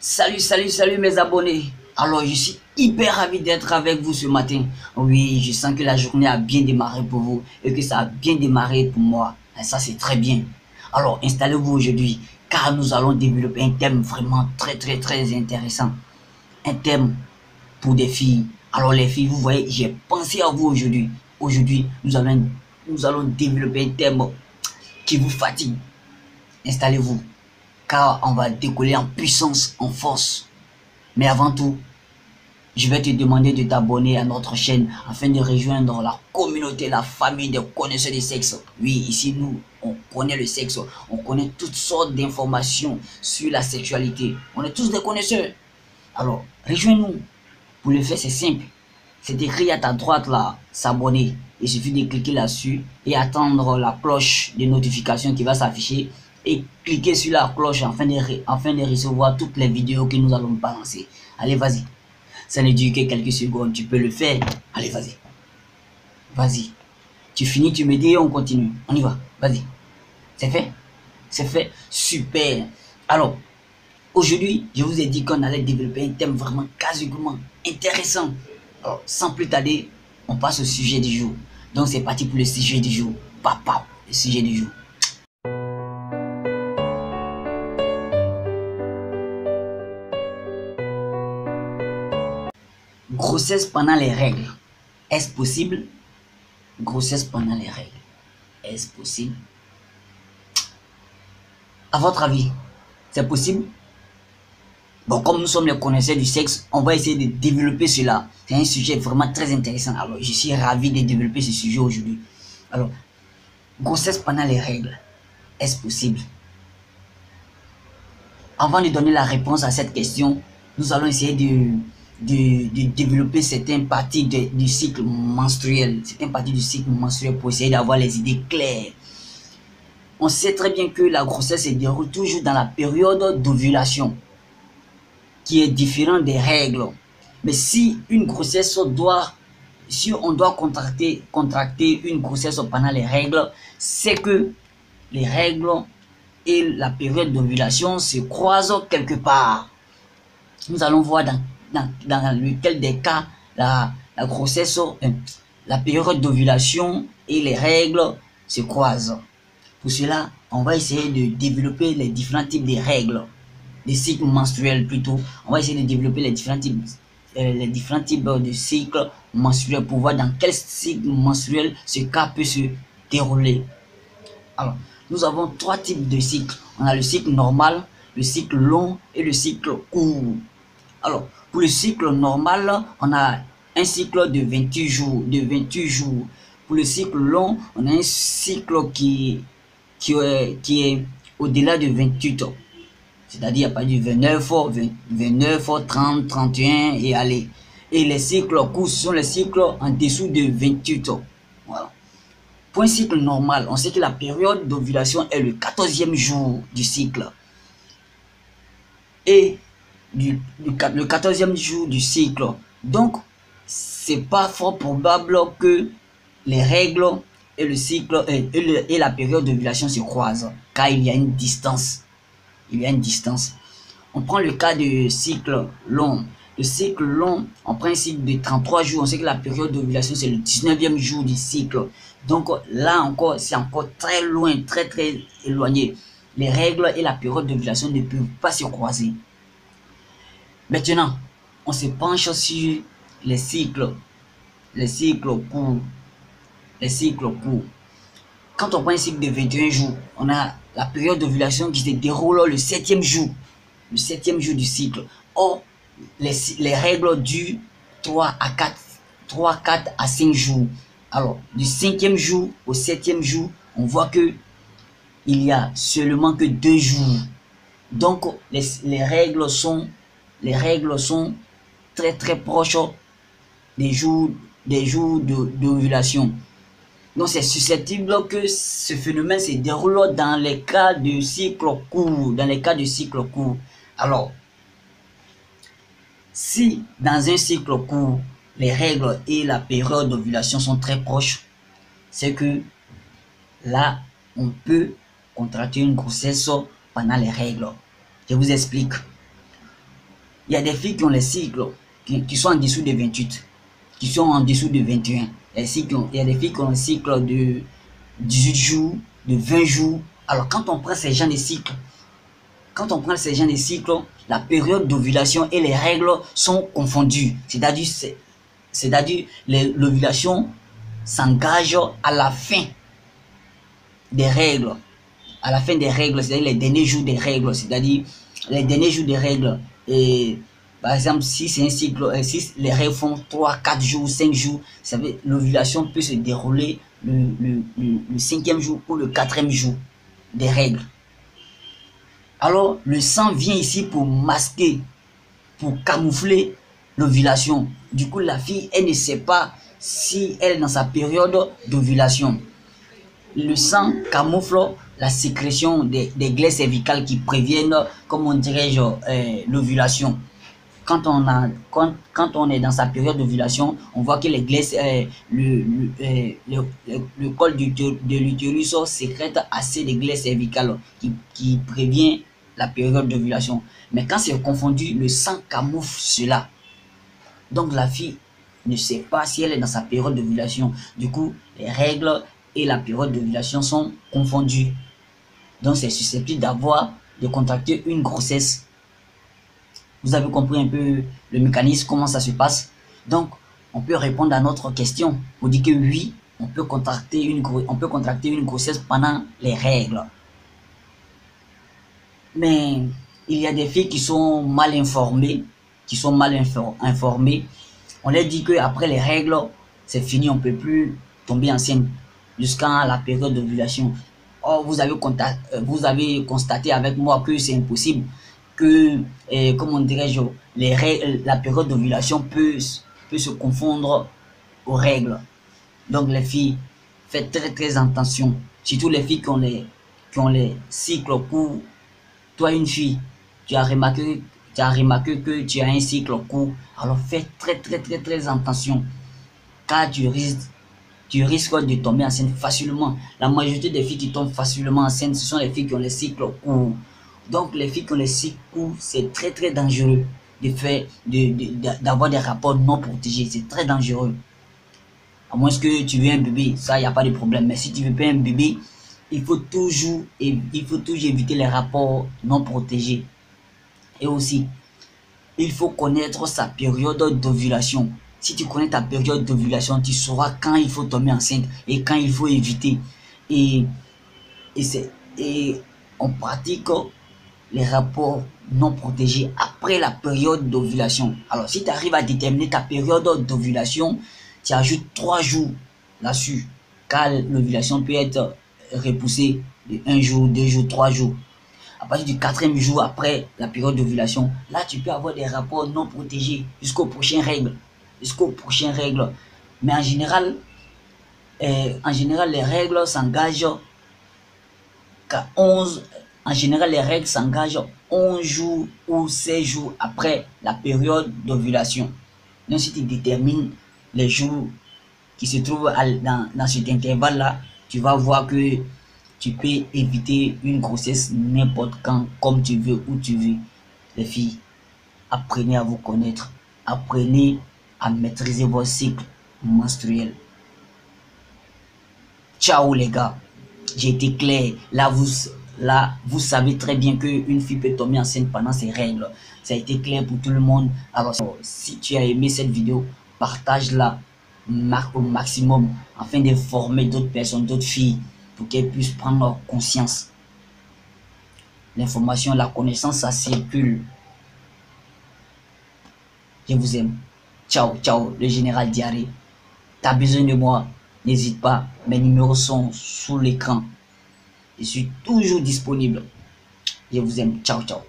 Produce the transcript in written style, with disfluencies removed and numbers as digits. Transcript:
Salut mes abonnés. Alors je suis hyper ravi d'être avec vous ce matin. Oui, je sens que la journée a bien démarré pour vous et que ça a bien démarré pour moi. Et ça c'est très bien. Alors installez-vous aujourd'hui car nous allons développer un thème vraiment très intéressant. Un thème pour des filles. Alors les filles, vous voyez, j'ai pensé à vous aujourd'hui. Aujourd'hui, nous allons développer un thème qui vous fatigue. Installez-vous car on va décoller en puissance, en force. Mais avant tout, je vais te demander de t'abonner à notre chaîne afin de rejoindre la communauté, la famille des connaisseurs du sexe. Oui, ici nous, on connaît le sexe, on connaît toutes sortes d'informations sur la sexualité. On est tous des connaisseurs. Alors, rejoins-nous. Pour le faire, c'est simple. C'est écrit à ta droite là, s'abonner. Il suffit de cliquer là-dessus et attendre la cloche de notification qui va s'afficher. Et cliquer sur la cloche afin de recevoir toutes les vidéos que nous allons balancer. Allez, vas-y. Ça ne dure que quelques secondes. Tu peux le faire. Allez, vas-y. Vas-y. Tu finis, tu me dis et on continue. On y va. Vas-y. C'est fait? C'est fait. Super. Alors, aujourd'hui, je vous ai dit qu'on allait développer un thème vraiment quasiment intéressant. Alors, sans plus tarder, on passe au sujet du jour. Donc, c'est parti pour le sujet du jour. Papa, le sujet du jour. Grossesse pendant les règles. Est-ce possible? Grossesse pendant les règles. Est-ce possible? À votre avis, c'est possible? Bon, comme nous sommes les connaisseurs du sexe, on va essayer de développer cela. C'est un sujet vraiment très intéressant. Alors, je suis ravi de développer ce sujet aujourd'hui. Alors, grossesse pendant les règles. Est-ce possible? Avant de donner la réponse à cette question, nous allons essayer de développer certaines parties du cycle menstruel. Certaines parties du cycle menstruel pour essayer d'avoir les idées claires. On sait très bien que la grossesse se déroule toujours dans la période d'ovulation, qui est différente des règles. Mais si on doit contracter une grossesse pendant les règles, c'est que les règles et la période d'ovulation se croisent quelque part. Nous allons voir dans lequel des cas la grossesse, la période d'ovulation et les règles se croisent. Pour cela, on va essayer de développer les différents types de règles, des cycles menstruels plutôt. On va essayer de développer les différents types de cycles menstruels pour voir dans quel cycle menstruel ce cas peut se dérouler. Alors, nous avons trois types de cycles. On a le cycle normal, le cycle long et le cycle court. Alors, pour le cycle normal, on a un cycle de 28 jours. Pour le cycle long, on a un cycle qui est au-delà de 28 ans. C'est-à-dire à partir du 29, 30, 31 et aller. Et les cycles courts sont les cycles en dessous de 28 ans. Voilà. Pour un cycle normal, on sait que la période d'ovulation est le 14e jour du cycle. Et le 14e jour du cycle. Donc, c'est pas fort probable que les règles et le cycle et la période d'ovulation se croisent, car il y a une distance. On prend le cas du cycle long. Le cycle long, on prend un cycle de 33 jours. On sait que la période d'ovulation, c'est le 19e jour du cycle. Donc là encore, c'est encore très loin, très éloigné. Les règles et la période d'ovulation ne peuvent pas se croiser. Maintenant, on se penche sur les cycles courts. Quand on prend un cycle de 21 jours, on a la période d'ovulation qui se déroule le 7e jour. Le 7e jour du cycle. Or, les règles durent 3 à 4 à 5 jours. Alors, du 5e jour au 7e jour, on voit que il y a seulement que 2 jours. Donc, les règles sont très proches des jours d'ovulation. Donc c'est susceptible que ce phénomène se déroule dans les cas de cycle court. Alors, si dans un cycle court, les règles et la période d'ovulation sont très proches, c'est que là, on peut contracter une grossesse pendant les règles. Je vous explique. Il y a des filles qui ont les cycles qui sont en dessous de 28, qui sont en dessous de 21. Il y a des filles qui ont un cycle de 18 jours, de 20 jours. Alors quand on prend ces gens de cycles, la période d'ovulation et les règles sont confondues. C'est-à-dire l'ovulation s'engage à la fin des règles. À la fin des règles, c'est-à-dire les derniers jours des règles. C'est-à-dire les derniers jours des règles. Et par exemple, si c'est un cycle, si les règles font 3, 4 jours, 5 jours, l'ovulation peut se dérouler le 5e jour ou le 4e jour des règles. Alors, le sang vient ici pour masquer, pour camoufler l'ovulation. Du coup, la fille, elle ne sait pas si elle est dans sa période d'ovulation. Le sang camoufle la sécrétion des glaises cervicales qui préviennent, comme on dirait, l'ovulation. Quand on est dans sa période d'ovulation, on voit que les glaises, le col de l'utérus sécrète assez de glaises cervicales qui prévient la période d'ovulation. Mais quand c'est confondu, le sang camoufle cela. Donc la fille ne sait pas si elle est dans sa période d'ovulation. Du coup, les règles et la période d'ovulation sont confondues. Donc c'est susceptible de contracter une grossesse. Vous avez compris un peu le mécanisme, comment ça se passe. Donc, on peut répondre à notre question. On dit que oui, on peut contracter une grossesse pendant les règles. Mais il y a des filles qui sont mal informées, On leur dit qu'après les règles, c'est fini, on ne peut plus tomber enceinte jusqu'à la période d'ovulation. Or, vous avez constaté avec moi que c'est impossible, que, comment dirais-je, la période d'ovulation peut se confondre aux règles. Donc les filles, faites très très attention. Surtout les filles qui ont les cycles courts. Toi, une fille, tu as remarqué que tu as un cycle court. Alors fais très très très très attention. Car tu risques de tomber enceinte facilement. La majorité des filles qui tombent facilement enceintes, ce sont les filles qui ont les cycles courts. Donc les filles qui ont les cycles courts, c'est très très dangereux d'avoir des rapports non protégés. C'est très dangereux. À moins que tu veux un bébé, ça, il n'y a pas de problème. Mais si tu veux pas un bébé, il faut toujours éviter les rapports non protégés. Et aussi, il faut connaître sa période d'ovulation. Si tu connais ta période d'ovulation, tu sauras quand il faut tomber enceinte et quand il faut éviter. Et on pratique les rapports non protégés après la période d'ovulation. Alors, si tu arrives à déterminer ta période d'ovulation, tu ajoutes 3 jours là-dessus, car l'ovulation peut être repoussée de 1 jour, 2 jours, 3 jours. À partir du 4e jour après la période d'ovulation, là, tu peux avoir des rapports non protégés jusqu'aux prochaines règles. Mais en général, les règles s'engagent qu'à 11. En général, les règles s'engagent 11 jours ou 16 jours après la période d'ovulation. Donc, si tu détermines les jours qui se trouvent dans cet intervalle-là, tu vas voir que tu peux éviter une grossesse n'importe quand, comme tu veux, où tu veux. Les filles, apprenez à vous connaître. Apprenez à maîtriser vos cycles menstruels. Ciao les gars. J'ai été clair. Là, vous savez très bien qu'une fille peut tomber enceinte pendant ses règles. Ça a été clair pour tout le monde. Alors, si tu as aimé cette vidéo, partage-la au maximum afin de former d'autres personnes, d'autres filles, pour qu'elles puissent prendre conscience. L'information, la connaissance, ça circule. Je vous aime. Ciao, ciao, le général Diaré. T'as besoin de moi? N'hésite pas. Mes numéros sont sous l'écran. Je suis toujours disponible. Je vous aime. Ciao, ciao.